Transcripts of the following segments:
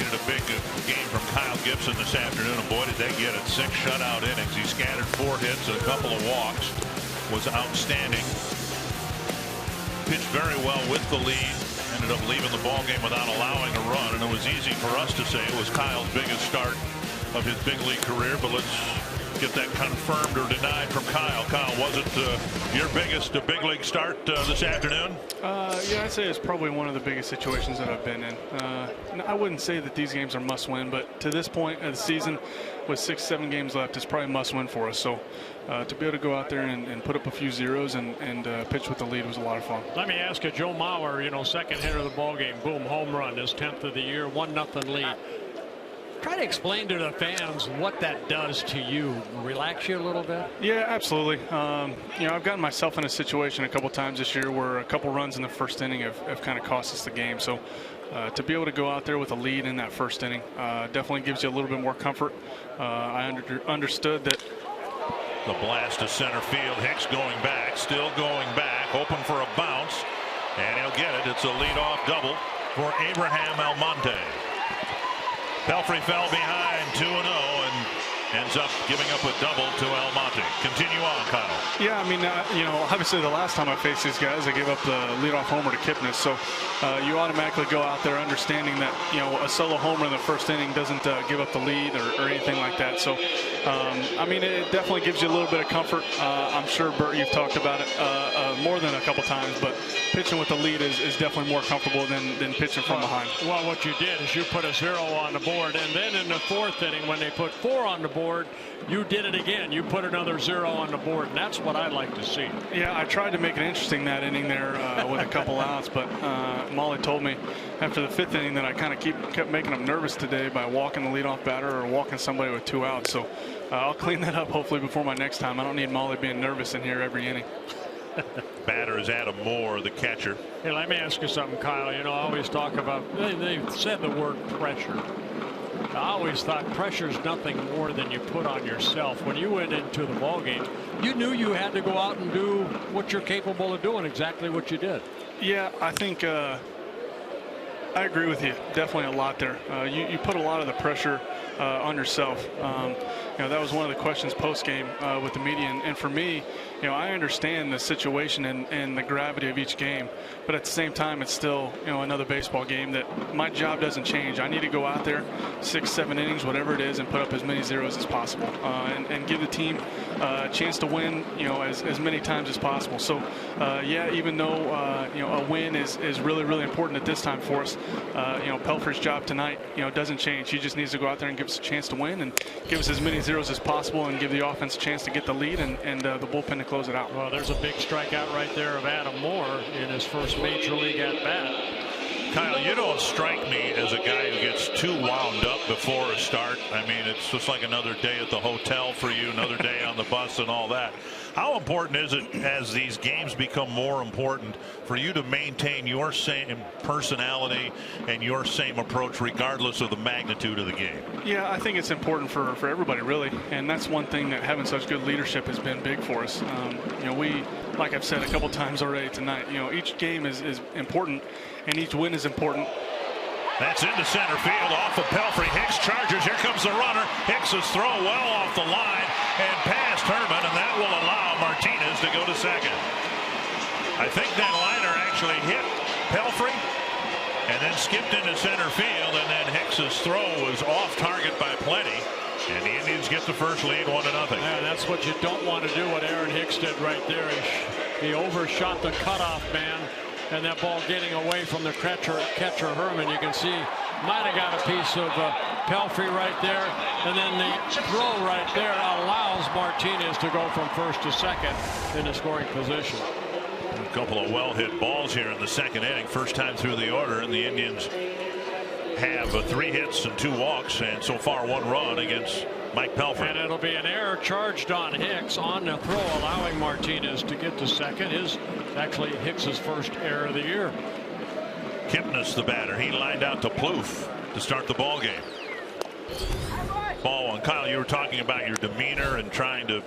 anticipated a big game from Kyle Gibson this afternoon, and boy, did they get it. 6 shutout innings. He scattered 4 hits and a couple of walks. Was outstanding. Pitched very well with the lead. Ended up leaving the ball game without allowing a run, and it was easy for us to say it was Kyle's biggest start of his big league career, but let's get that confirmed or denied from Kyle. Kyle, was it your biggest big league start this afternoon? Yeah, I'd say it's probably one of the biggest situations that I've been in. I wouldn't say that these games are must-win, but to this point of the season, with 6-7 games left, it's probably must-win for us. So to be able to go out there and put up a few zeros and pitch with the lead was a lot of fun. Let me ask you, Joe Mauer, second hitter of the ball game, boom, home run, his 10th of the year, 1-0 lead. Try to explain to the fans what that does to you. Relax you a little bit? Yeah, absolutely. I've gotten myself in a situation a couple times this year where a couple runs in the first inning have kind of cost us the game. So to be able to go out there with a lead in that first inning definitely gives you a little bit more comfort. I understood that. The blast to center field. Hicks going back, still going back, open for a bounce, and he'll get it. It's a leadoff double for Abraham Almonte. Pelfrey fell behind 2-0 and ends up giving up a double to Almonte. Continue on, Kyle. Yeah, I mean, obviously the last time I faced these guys, I gave up the leadoff homer to Kipnis. So you automatically go out there understanding that, a solo homer in the first inning doesn't give up the lead or anything like that. So, I mean, it definitely gives you a little bit of comfort. I'm sure, Bert, you've talked about it more than a couple times, but pitching with the lead is definitely more comfortable than pitching from behind. Well, what you did is you put a 0 on the board, and then in the 4th inning, when they put 4 on the board, you did it again. You put another 0 on the board, and that's what I like to see. Yeah, I tried to make it interesting that inning there with a couple outs, but Molly told me after the 5th inning that I kind of kept making them nervous today by walking the leadoff batter or walking somebody with 2 outs. So I'll clean that up hopefully before my next time. I don't need Molly being nervous in here every inning. Batter is Adam Moore, the catcher. Hey, let me ask you something, Kyle. I always talk about, they've said the word pressure. I always thought pressure is nothing more than you put on yourself. When you went into the ball game, you knew you had to go out and do what you're capable of doing, exactly what you did. Yeah, I think I agree with you. Definitely a lot there. You put a lot of the pressure on yourself. That was one of the questions post game with the media, and for me, I understand the situation and the gravity of each game, but at the same time, it's still another baseball game that my job doesn't change. I need to go out there 6-7 innings, whatever it is, and put up as many zeros as possible, and give the team a chance to win as many times as possible. So yeah, even though a win is really important at this time for us, Pelfrey's job tonight doesn't change. He just needs to go out there and give us a chance to win and give us as many zeros as possible and give the offense a chance to get the lead and the bullpen to close it out. Well, there's a big strikeout right there of Adam Moore in his first major league at bat. Kyle, you don't strike me as a guy who gets too wound up before a start. I mean, it's just like another day at the hotel for you, another day on the bus and all that. How important is it as these games become more important for you to maintain your same personality and your same approach regardless of the magnitude of the game? Yeah, I think it's important for everybody, really. And that's one thing that having such good leadership has been big for us. We, like I've said a couple times already tonight, each game is important and each win is important. That's into center field off of Pelfrey. Hicks charges. Here comes the runner. Hicks's throw well off the line and past Herman, and that will allow Martinez to go to second. I think that liner actually hit Pelfrey and then skipped into center field, and then Hicks's throw was off target by plenty, and the Indians get the first lead 1-0. Yeah, that's what you don't want to do, what Aaron Hicks did right there. He overshot the cutoff man, and that ball getting away from the catcher Herman. You can see might have got a piece of Pelfrey right there, and then the throw right there allows Martinez to go from first to second in the scoring position. A couple of well-hit balls here in the second inning. First time through the order, and the Indians have 3 hits and 2 walks, and so far 1 run against Mike Pelfrey. And it'll be an error charged on Hicks on the throw, allowing Martinez to get to second. Actually Hicks's first error of the year. Kipnis, the batter, he lined out to Plouffe to start the ball game. Ball one. Kyle, you were talking about your demeanor and trying to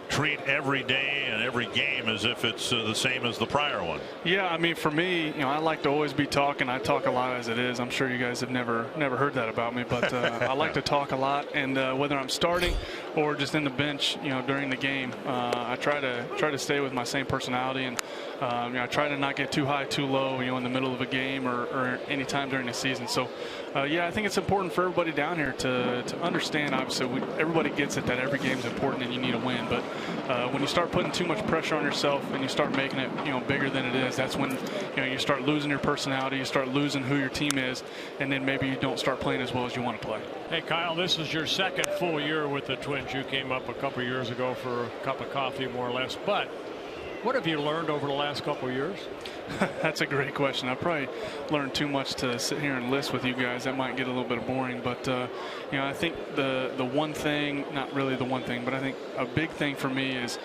treat every day and every game as if it's the same as the prior one. Yeah, I mean, for me, I like to always be talking. I talk a lot as it is. I'm sure you guys have never heard that about me, but I like to talk a lot. And whether I'm starting or just in the bench, during the game, I try to stay with my same personality, and I try to not get too high, too low, in the middle of a game or any time during the season. So, yeah, I think it's important for everybody down here to understand. Obviously, everybody gets it that every game is important and you need to win, but when you start putting too much pressure on yourself and you start making it bigger than it is, that's when you start losing your personality, you start losing who your team is, and then maybe you don't start playing as well as you want to play. Hey, Kyle, this is your second full year with the Twins. You came up a couple years ago for a cup of coffee, more or less, but what have you learned over the last couple of years? That's a great question. I probably learned too much to sit here and list with you guys. That might get a little bit boring, but I think the one thing, not really the one thing, but I think a big thing for me is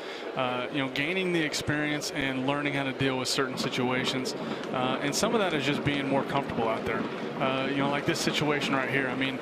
gaining the experience and learning how to deal with certain situations, and some of that is just being more comfortable out there. Like this situation right here. I mean,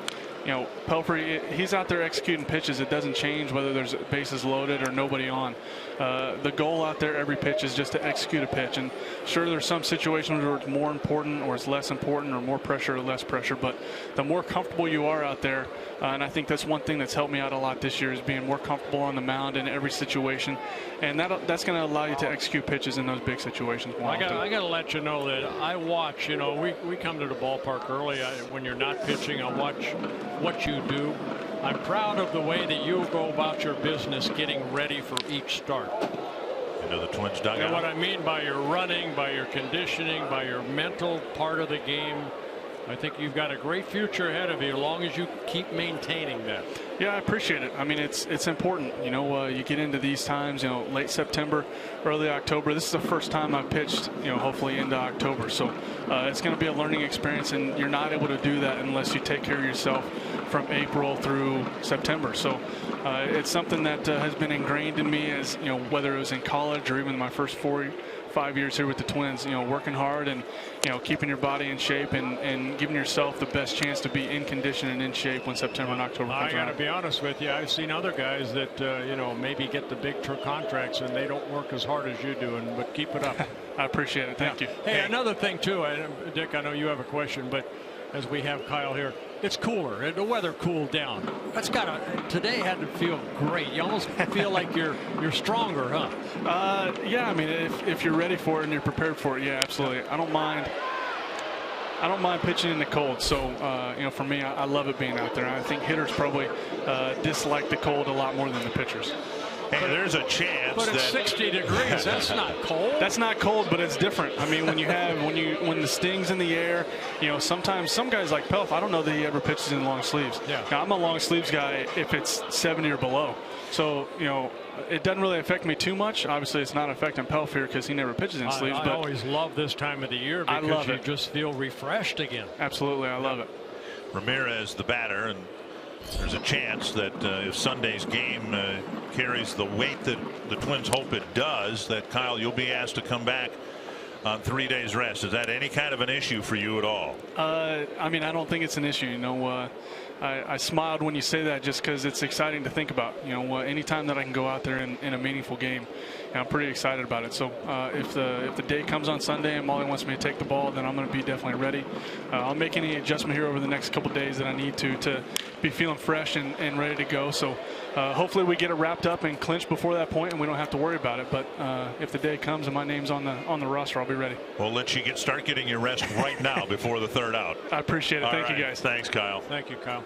Pelfrey, he's out there executing pitches. It doesn't change whether there's bases loaded or nobody on. The goal out there every pitch is just to execute a pitch. And sure, there's some situations where it's more important or it's less important, or more pressure or less pressure. But the more comfortable you are out there, and I think that's one thing that's helped me out a lot this year, is being more comfortable on the mound in every situation. And that's going to allow you to execute pitches in those big situations more often. I got to let you know that I watch, we come to the ballpark early. When you're not pitching, I watch what you do. I'm proud of the way that you go about your business getting ready for each start. Into the Twins dugout. And what I mean by your running, by your conditioning, by your mental part of the game, I think you've got a great future ahead of you as long as you keep maintaining that. Yeah, I appreciate it. I mean, it's important. You get into these times, late September, early October. This is the first time I've pitched, hopefully into October. So it's going to be a learning experience, and you're not able to do that unless you take care of yourself from April through September. So it's something that has been ingrained in me, as whether it was in college or even my first 5 years here with the Twins, working hard and keeping your body in shape and giving yourself the best chance to be in condition and in shape when September and October comes around. I got to be honest with you, I've seen other guys that maybe get the big contracts and they don't work as hard as you do, but keep it up. I appreciate it. Thank you. Hey, another thing too, Dick, I know you have a question, but as we have Kyle here, it's cooler. The weather cooled down. Today had to feel great. You almost feel like you're stronger, huh? Yeah, I mean, if you're ready for it and you're prepared for it, yeah, absolutely. I don't mind pitching in the cold. So for me, I love it being out there. I think hitters probably dislike the cold a lot more than the pitchers. Hey, there's a chance. But it's 60 degrees. That's not cold. That's not cold, but it's different. I mean, when the sting's in the air, sometimes some guys like Pelf, I don't know that he ever pitches in long sleeves. Yeah. Now, I'm a long sleeves guy if it's 70 or below. So, it doesn't really affect me too much. Obviously, it's not affecting Pelf here because he never pitches in sleeves. I always love this time of the year because you just feel refreshed again. Absolutely. I love it. Ramirez, the batter, and there's a chance that if Sunday's game carries the weight that the Twins hope it does, that Kyle, you'll be asked to come back on 3 days rest. Is that any kind of an issue for you at all? I mean, I don't think it's an issue. I smiled when you say that just because it's exciting to think about. Anytime that I can go out there in a meaningful game, I'm pretty excited about it. So if the day comes on Sunday and Molly wants me to take the ball, then I'm going to be definitely ready. I'll make any adjustment here over the next couple days that I need to be feeling fresh and ready to go. So hopefully we get it wrapped up and clinched before that point, and we don't have to worry about it. But if the day comes and my name's on the roster, I'll be ready. We'll let you start getting your rest right now before the third out. I appreciate it. Thank you, guys. Thanks, Kyle. Thank you, Kyle.